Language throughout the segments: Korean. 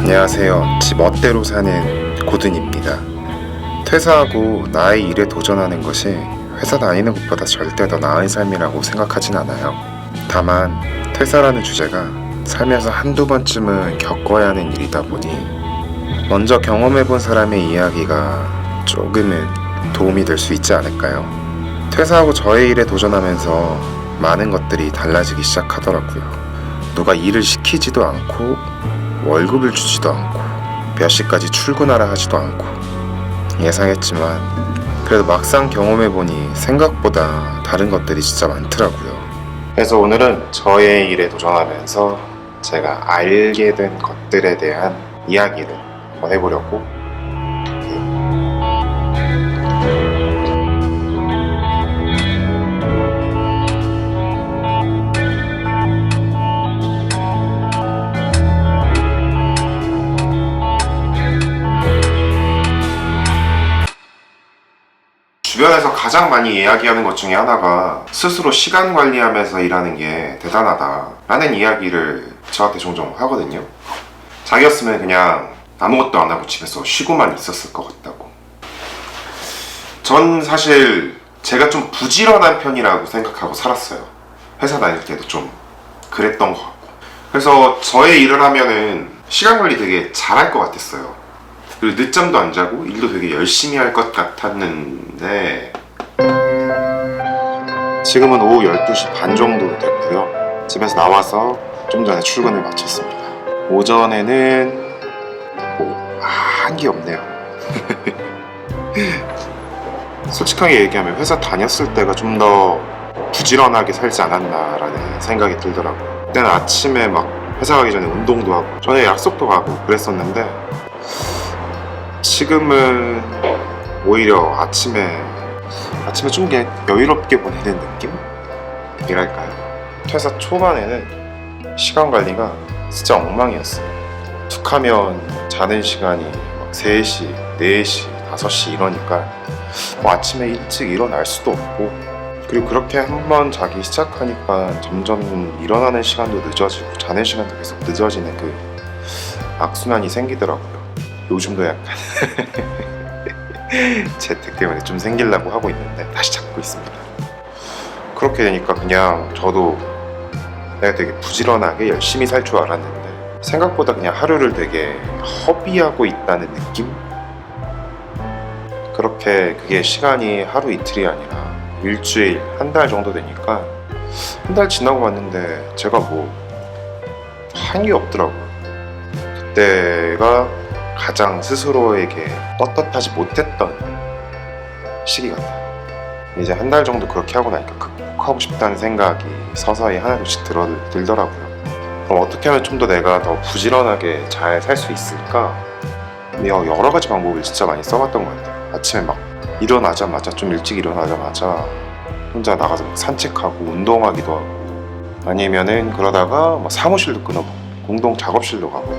안녕하세요. 지 멋대로 사는 고든입니다. 퇴사하고 나의 일에 도전하는 것이 회사 다니는 것보다 절대 더 나은 삶이라고 생각하진 않아요. 다만 퇴사라는 주제가 살면서 한두 번쯤은 겪어야 하는 일이다 보니 먼저 경험해본 사람의 이야기가 조금은 도움이 될 수 있지 않을까요? 퇴사하고 저의 일에 도전하면서 많은 것들이 달라지기 시작하더라고요. 누가 일을 시키지도 않고 월급을 주지도 않고 몇 시까지 출근하라 하지도 않고 예상했지만 그래도 막상 경험해보니 생각보다 다른 것들이 진짜 많더라고요. 그래서 오늘은 저의 일에 도전하면서 제가 알게 된 것들에 대한 이야기를 한번 해보려고 해요. 주변에서 가장 많이 이야기하는 것 중에 하나가 스스로 시간 관리하면서 일하는 게 대단하다 라는 이야기를 저한테 종종 하거든요. 자기였으면 그냥 아무것도 안 하고 집에서 쉬고만 있었을 것 같다고. 전 사실 제가 좀 부지런한 편이라고 생각하고 살았어요. 회사 다닐 때도 좀 그랬던 것 같고. 그래서 저의 일을 하면은 시간 관리 되게 잘할 것 같았어요. 그리고 늦잠도 안 자고 일도 되게 열심히 할 것 같았는데 지금은 오후 12시 반 정도 됐고요. 집에서 나와서 좀 전에 출근을 마쳤습니다. 오전에는 한 게 없네요. 솔직하게 얘기하면 회사 다녔을 때가 좀 더 부지런하게 살지 않았나라는 생각이 들더라고요. 그때는 아침에 막 회사 가기 전에 운동도 하고 전에 약속도 가고 그랬었는데 지금은 오히려 아침에 좀 여유롭게 보내는 느낌이랄까요? 퇴사 초반에는 시간 관리가 진짜 엉망이었어요. 툭 하면 자는 시간이 막 3시, 4시, 5시 이러니까 아침에 일찍 일어날 수도 없고, 그리고 그렇게 한번 자기 시작하니까 점점 일어나는 시간도 늦어지고 자는 시간도 계속 늦어지는 그 악순환이 생기더라고요. 요즘도 약간 재택 때문에 좀 생기려고 하고 있는데 다시 잡고 있습니다. 그렇게 되니까 그냥 저도 내가 되게 부지런하게 열심히 살 줄 알았는데 생각보다 그냥 하루를 되게 허비하고 있다는 느낌? 그게 시간이 하루 이틀이 아니라 일주일, 한 달 정도 되니까 한 달 지나고 봤는데 제가 한 게 없더라고요. 그때가 가장 스스로에게 떳떳하지 못했던 시기 같아요. 이제 한 달 정도 그렇게 하고 나니까 극복하고 싶다는 생각이 서서히 하나둘씩 들더라고요. 그럼 어떻게 하면 좀 더 내가 더 부지런하게 잘 살 수 있을까? 여러 가지 방법을 진짜 많이 써봤던 것 같아요. 아침에 막 좀 일찍 일어나자마자 혼자 나가서 산책하고 운동하기도 하고, 아니면은 그러다가 사무실도 끊어보고 공동 작업실도 가고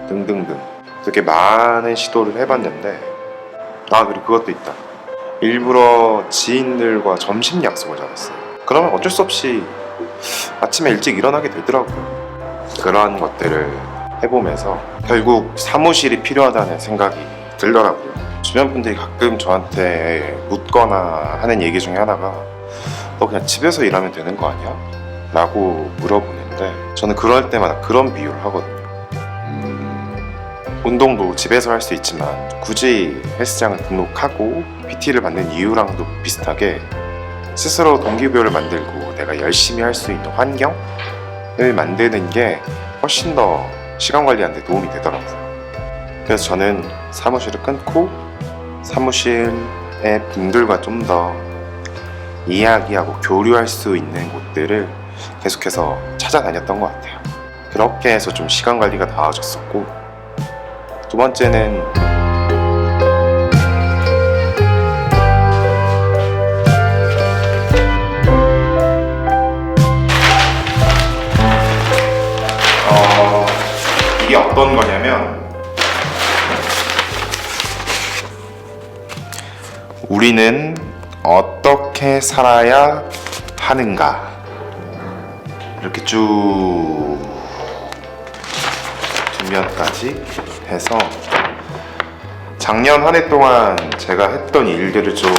등등등 되게 많은 시도를 해봤는데, 그리고 그것도 있다. 일부러 지인들과 점심 약속을 잡았어요. 그러면 어쩔 수 없이 아침에 일찍 일어나게 되더라고요. 그러한 것들을 해보면서 결국 사무실이 필요하다는 생각이 들더라고요. 주변 분들이 가끔 저한테 묻거나 하는 얘기 중에 하나가 너 그냥 집에서 일하면 되는 거 아니야? 라고 물어보는데 저는 그럴 때마다 그런 비유를 하거든요. 운동도 집에서 할 수 있지만 굳이 헬스장을 등록하고 PT를 받는 이유랑도 비슷하게 스스로 동기부여를 만들고 내가 열심히 할 수 있는 환경을 만드는 게 훨씬 더 시간 관리하는 데 도움이 되더라고요. 그래서 저는 사무실을 끊고 사무실의 분들과 좀 더 이야기하고 교류할 수 있는 곳들을 계속해서 찾아다녔던 것 같아요. 그렇게 해서 좀 시간 관리가 나아졌었고, 두 번째는 이게 어떤 거냐면 우리는 어떻게 살아야 하는가, 이렇게 쭉 뒷면까지 해서 작년 한 해 동안 제가 했던 일들을 좀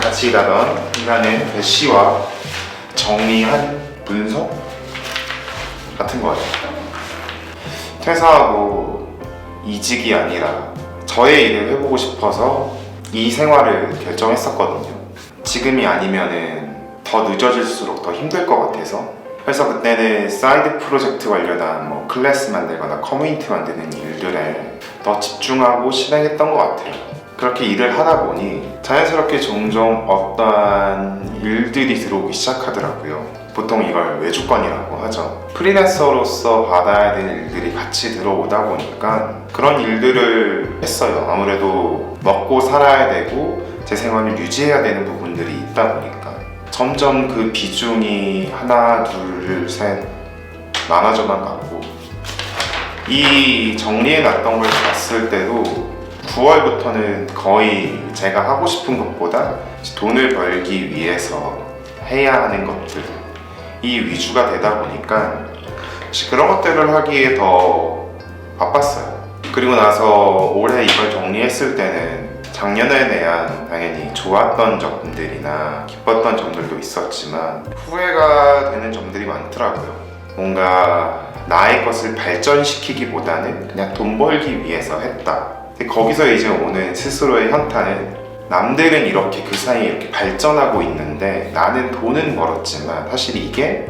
같이 일하는 배씨와 정리한 문서 같은 거예요. 퇴사하고 이직이 아니라 저의 일을 해보고 싶어서 이 생활을 결정했었거든요. 지금이 아니면은 더 늦어질수록 더 힘들 것 같아서. 그래서 그때는 사이드 프로젝트 관련한 뭐 클래스 만들거나 커뮤니티 만드는 일들에 더 집중하고 실행했던 것 같아요. 그렇게 일을 하다 보니 자연스럽게 종종 어떠한 일들이 들어오기 시작하더라고요. 보통 이걸 외주권이라고 하죠. 프리랜서로서 받아야 될 일들이 같이 들어오다 보니까 그런 일들을 했어요. 아무래도 먹고 살아야 되고 제 생활을 유지해야 되는 부분들이 있다 보니까 점점 그 비중이 하나, 둘, 셋 많아져만 가고, 이 정리해놨던 걸 봤을 때도 9월부터는 거의 제가 하고 싶은 것보다 돈을 벌기 위해서 해야 하는 것들, 이 위주가 되다 보니까 그런 것들을 하기에 더 바빴어요. 그리고 나서 올해 이걸 정리했을 때는 작년에 대한 당연히 좋았던 점들이나 기뻤던 점들도 있었지만 후회가 되는 점들이 많더라고요. 뭔가 나의 것을 발전시키기보다는 그냥 돈 벌기 위해서 했다. 근데 거기서 이제 오는 스스로의 현타는 남들은 이렇게 그 사이에 이렇게 발전하고 있는데 나는 돈은 벌었지만 사실 이게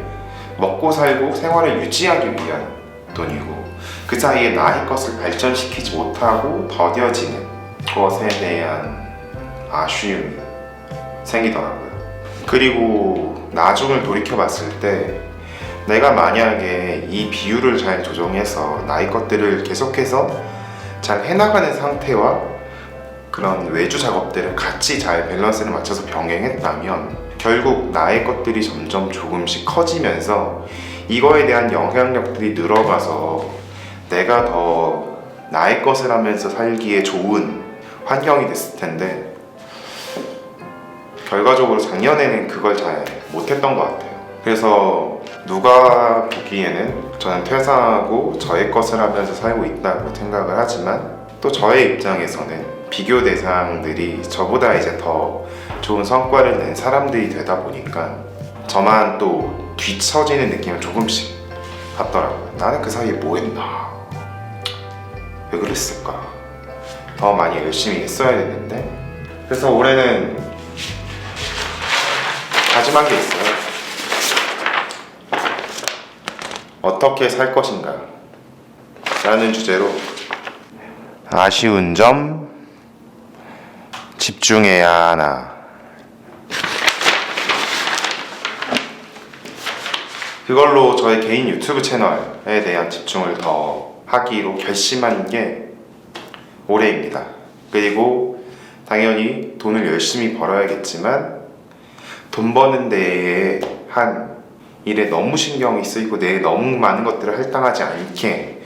먹고 살고 생활을 유지하기 위한 돈이고 그 사이에 나의 것을 발전시키지 못하고 더뎌지는 것에 대한 아쉬움이 생기더라고요. 그리고 나중을 돌이켜봤을 때 내가 만약에 이 비율을 잘 조정해서 나의 것들을 계속해서 잘 해나가는 상태와 그런 외주 작업들을 같이 잘 밸런스를 맞춰서 병행했다면 결국 나의 것들이 점점 조금씩 커지면서 이거에 대한 영향력들이 늘어가서 내가 더 나의 것을 하면서 살기에 좋은 환경이 됐을 텐데 결과적으로 작년에는 그걸 잘 못했던 것 같아요. 그래서 누가 보기에는 저는 퇴사하고 저의 것을 하면서 살고 있다고 생각을 하지만 또 저의 입장에서는 비교 대상들이 저보다 이제 더 좋은 성과를 낸 사람들이 되다 보니까 저만 또 뒤처지는 느낌을 조금씩 받더라고요. 나는 그 사이에 뭐 했나? 왜 그랬을까? 더 많이 열심히 했어야 됐는데. 그래서 올해는 다짐한 게 있어요. 어떻게 살 것인가? 라는 주제로 아쉬운 점, 집중해야 하나. 그걸로 저의 개인 유튜브 채널에 대한 집중을 더 하기로 결심한 게 올해입니다. 그리고 당연히 돈을 열심히 벌어야겠지만 돈 버는 데에 한 일에 너무 신경이 쓰이고 내에 너무 많은 것들을 할당하지 않게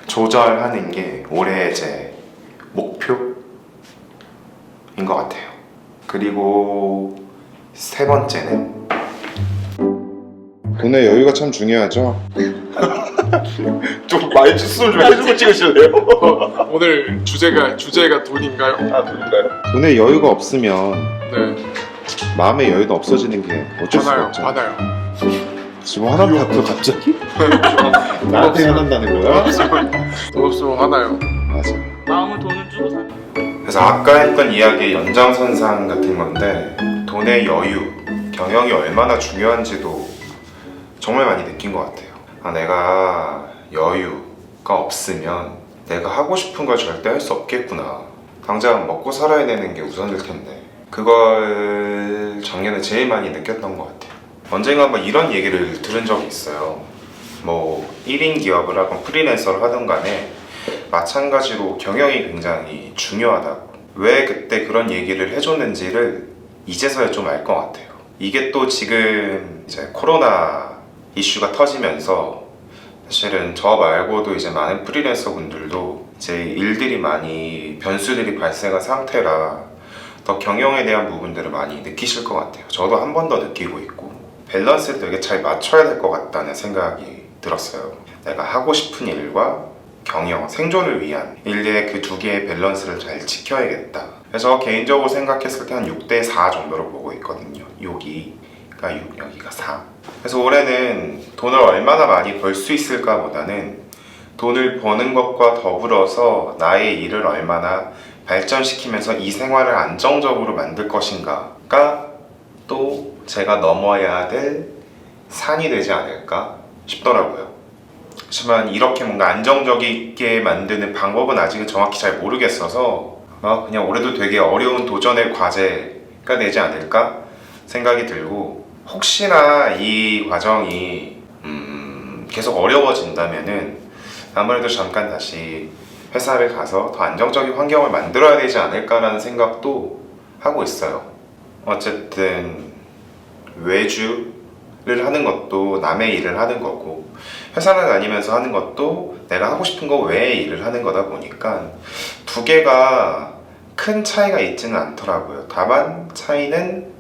조절하는 게 올해의 제 목표인 것 같아요. 그리고 세 번째는 돈의 여유가 참 중요하죠. 좀 말짓수를 좀 해주고 찍으실래요? 오늘 주제가 돈인가요? 아, 그런가요? 돈의 여유가 없으면 네, 마음의 여유도 없어지는 게 어쩔 수가 받아요, 없죠. 받아요. 지금 화난다고 갑자기? 나한테 화난다는 거야? 돈 없으면 화나요. 맞아. 마음은 돈을 주고 사. 그래서 아까 했던 이야기의 연장선상 같은 건데 돈의 여유, 경영이 얼마나 중요한지도 정말 많이 느낀 것 같아요. 아, 내가 여유가 없으면 내가 하고 싶은 걸 절대 할 수 없겠구나. 당장 먹고 살아야 되는 게 우선일 텐데 그걸 작년에 제일 많이 느꼈던 것 같아요. 언젠가 한번 이런 얘기를 들은 적이 있어요. 뭐 1인 기업을 하건 프리랜서를 하든 간에 마찬가지로 경영이 굉장히 중요하다고. 왜 그때 그런 얘기를 해줬는지를 이제서야 좀 알 것 같아요. 이게 또 지금 이제 코로나 이슈가 터지면서 사실은 저 말고도 이제 많은 프리랜서 분들도 이제 일들이 많이 변수들이 발생한 상태라 더 경영에 대한 부분들을 많이 느끼실 것 같아요. 저도 한 번 더 느끼고 있고 밸런스를 되게 잘 맞춰야 될 것 같다는 생각이 들었어요. 내가 하고 싶은 일과 경영, 생존을 위한 일의 그 두 개의 밸런스를 잘 지켜야겠다. 그래서 개인적으로 생각했을 때 한 6대 4 정도로 보고 있거든요. 여기가 6, 여기가 4. 그래서 올해는 돈을 얼마나 많이 벌 수 있을까 보다는 돈을 버는 것과 더불어서 나의 일을 얼마나 발전시키면서 이 생활을 안정적으로 만들 것인가가 또 제가 넘어야 될 산이 되지 않을까 싶더라고요. 하지만 이렇게 뭔가 안정적이게 만드는 방법은 아직은 정확히 잘 모르겠어서 그냥 올해도 되게 어려운 도전의 과제가 되지 않을까 생각이 들고, 혹시나 이 과정이 계속 어려워진다면은 아무래도 잠깐 다시 회사를 가서 더 안정적인 환경을 만들어야 되지 않을까라는 생각도 하고 있어요. 어쨌든 외주를 하는 것도 남의 일을 하는 거고, 회사를 다니면서 하는 것도 내가 하고 싶은 거 외의 일을 하는 거다 보니까 두 개가 큰 차이가 있지는 않더라고요. 다만 차이는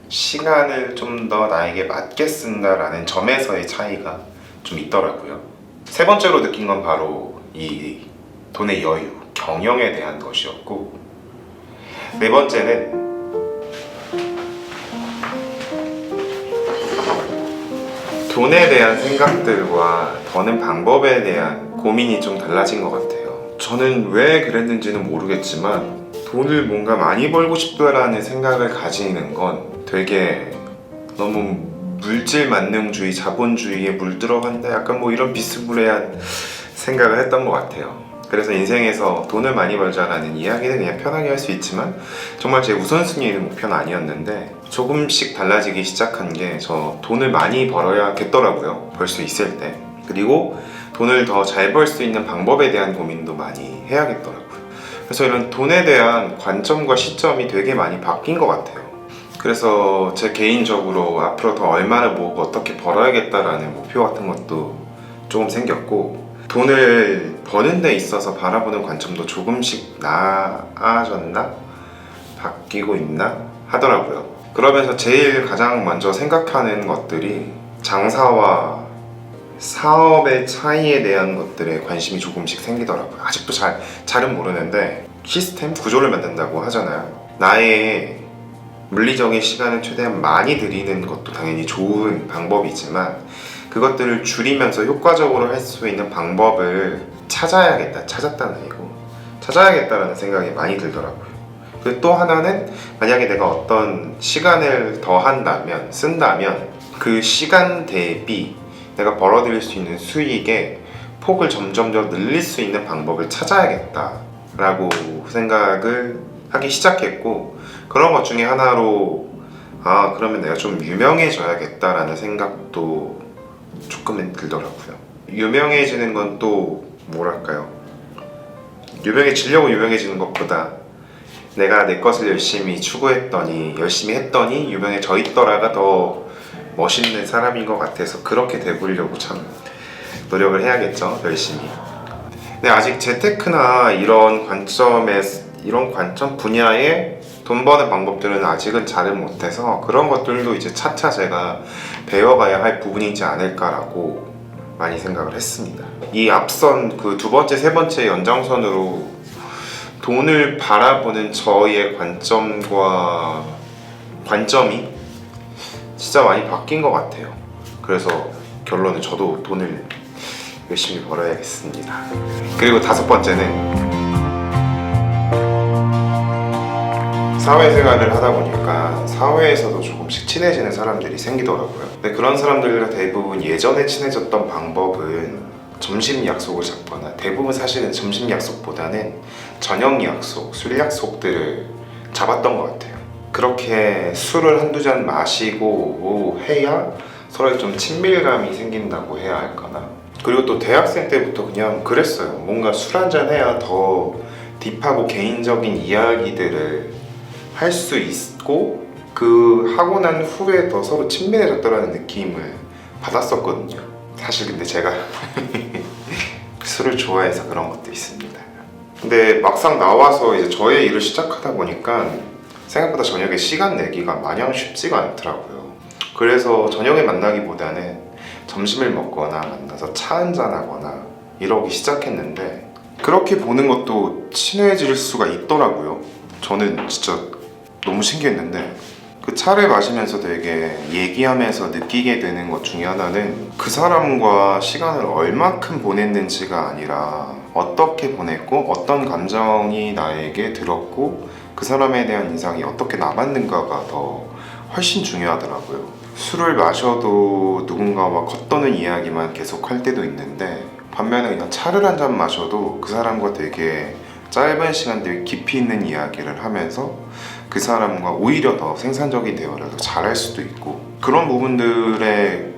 시간을 좀 더 나에게 맞게 쓴다라는 점에서의 차이가 좀 있더라고요. 세 번째로 느낀 건 바로 이 돈의 여유, 경영에 대한 것이었고, 네 번째는 돈에 대한 생각들과 버는 방법에 대한 고민이 좀 달라진 것 같아요. 저는 왜 그랬는지는 모르겠지만 돈을 뭔가 많이 벌고 싶다라는 생각을 가지는 건 되게 너무 물질 만능주의, 자본주의에 물들어간다, 약간 뭐 이런 비스무리한 생각을 했던 것 같아요. 그래서 인생에서 돈을 많이 벌자라는 이야기는 그냥 편하게 할 수 있지만 정말 제 우선순위의 목표는 아니었는데, 조금씩 달라지기 시작한 게 저 돈을 많이 벌어야겠더라고요. 벌 수 있을 때. 그리고 돈을 더 잘 벌 수 있는 방법에 대한 고민도 많이 해야겠더라고요. 그래서 이런 돈에 대한 관점과 시점이 되게 많이 바뀐 것 같아요. 그래서 제 개인적으로 앞으로 더 얼마나 모으고 어떻게 벌어야겠다라는 목표 같은 것도 조금 생겼고, 돈을 버는 데 있어서 바라보는 관점도 조금씩 나아졌나? 바뀌고 있나? 하더라고요. 그러면서 제일 가장 먼저 생각하는 것들이 장사와 사업의 차이에 대한 것들에 관심이 조금씩 생기더라고요. 아직도 잘은 모르는데 시스템, 구조를 만든다고 하잖아요. 나의 물리적인 시간을 최대한 많이 들이는 것도 당연히 좋은 방법이지만 그것들을 줄이면서 효과적으로 할 수 있는 방법을 찾았다는 얘기고, 찾아야겠다라는 생각이 많이 들더라고요. 그리고 또 하나는 만약에 내가 어떤 시간을 더 쓴다면 그 시간 대비 내가 벌어들일 수 있는 수익의 폭을 점점 더 늘릴 수 있는 방법을 찾아야겠다라고 생각을 하기 시작했고, 그런 것 중에 하나로 그러면 내가 좀 유명해져야겠다라는 생각도 조금은 들더라고요. 유명해지는 건 또 뭐랄까요, 유명해지려고 유명해지는 것보다 내가 내 것을 열심히 추구했더니, 열심히 했더니 유명해져 있더라가 더 멋있는 사람인 것 같아서 그렇게 돼보려고 참 노력을 해야겠죠, 열심히. 근데 아직 재테크나 이런 관점 분야의 돈 버는 방법들은 아직은 잘은 못해서 그런 것들도 이제 차차 제가 배워가야 할 부분이지 않을까라고 많이 생각을 했습니다. 이 앞선 그 두 번째, 세 번째 연장선으로 돈을 바라보는 저의 관점이 진짜 많이 바뀐 것 같아요. 그래서 결론은 저도 돈을 열심히 벌어야겠습니다. 그리고 다섯 번째는 사회생활을 하다 보니까 사회에서도 조금씩 친해지는 사람들이 생기더라고요. 근데 그런 사람들과 대부분 예전에 친해졌던 방법은 점심 약속을 잡거나, 대부분 사실은 점심 약속보다는 저녁 약속, 술 약속들을 잡았던 것 같아요. 그렇게 술을 한두 잔 마시고 해야 서로에 좀 친밀감이 생긴다고 해야 할까나. 그리고 또 대학생 때부터 그냥 그랬어요. 뭔가 술 한잔 해야 더 딥하고 개인적인 이야기들을 할 수 있고, 그 하고 난 후에 더 서로 친밀해졌다라는 느낌을 받았었거든요. 사실 근데 제가 술을 좋아해서 그런 것도 있습니다. 근데 막상 나와서 이제 저의 일을 시작하다 보니까 생각보다 저녁에 시간 내기가 마냥 쉽지가 않더라고요. 그래서 저녁에 만나기보다는 점심을 먹거나 만나서 차 한잔 하거나 이러기 시작했는데 그렇게 보는 것도 친해질 수가 있더라고요. 저는 진짜 너무 신기했는데 그 차를 마시면서 되게 얘기하면서 느끼게 되는 것 중에 하나는 그 사람과 시간을 얼마큼 보냈는지가 아니라 어떻게 보냈고 어떤 감정이 나에게 들었고 그 사람에 대한 인상이 어떻게 남았는가가 더 훨씬 중요하더라고요. 술을 마셔도 누군가와 겉도는 이야기만 계속 할 때도 있는데 반면에 그냥 차를 한 잔 마셔도 그 사람과 되게 짧은 시간 되게 깊이 있는 이야기를 하면서 그 사람과 오히려 더 생산적인 대화를 더 잘할 수도 있고 그런 부분들의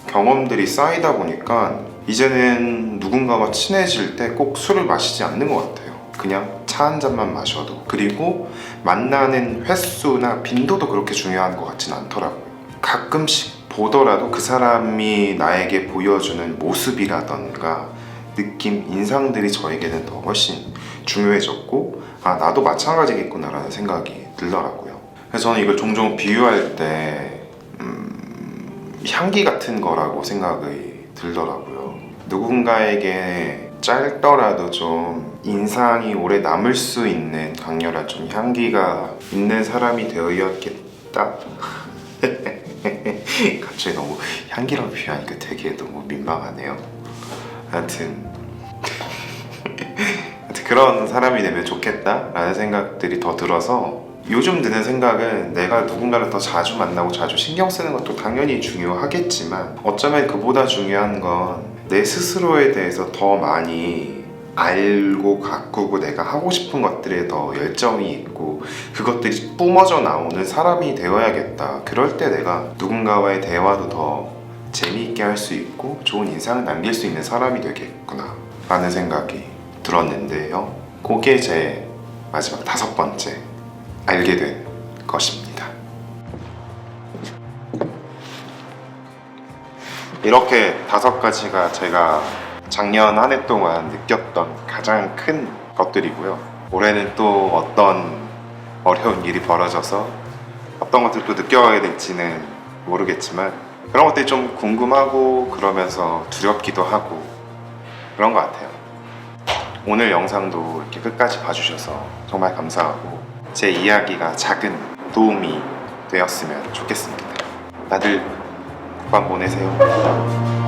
경험들이 쌓이다 보니까 이제는 누군가와 친해질 때 꼭 술을 마시지 않는 것 같아요. 그냥 차 한 잔만 마셔도 그리고 만나는 횟수나 빈도도 그렇게 중요한 것 같진 않더라고요. 가끔씩 보더라도 그 사람이 나에게 보여주는 모습이라던가 느낌, 인상들이 저에게는 더 훨씬 중요해졌고 아 나도 마찬가지겠구나 라는 생각이 들더라고요. 그래서 저는 이걸 종종 비유할 때 향기 같은 거라고 생각이 들더라고요. 누군가에게 짧더라도 좀 인상이 오래 남을 수 있는 강렬한 좀 향기가 있는 사람이 되어야겠다. 갑자기 너무 향기라고 비유하니까 되게 너무 민망하네요. 하여튼 그런 사람이 되면 좋겠다라는 생각들이 더 들어서 요즘 드는 생각은 내가 누군가를 더 자주 만나고 자주 신경 쓰는 것도 당연히 중요하겠지만 어쩌면 그보다 중요한 건 내 스스로에 대해서 더 많이 알고 가꾸고 내가 하고 싶은 것들에 더 열정이 있고 그것들이 뿜어져 나오는 사람이 되어야겠다. 그럴 때 내가 누군가와의 대화도 더 재미있게 할 수 있고 좋은 인상을 남길 수 있는 사람이 되겠구나 라는 생각이 들었는데요. 그게 제 마지막 5번째 알게 된 것입니다. 이렇게 5가지가 제가 작년 한 해 동안 느꼈던 가장 큰 것들이고요. 올해는 또 어떤 어려운 일이 벌어져서 어떤 것들을 또 느껴가게 될지는 모르겠지만 그런 것들이 좀 궁금하고 그러면서 두렵기도 하고 그런 것 같아요. 오늘 영상도 이렇게 끝까지 봐주셔서 정말 감사하고 제 이야기가 작은 도움이 되었으면 좋겠습니다. 다들 굿밤 보내세요.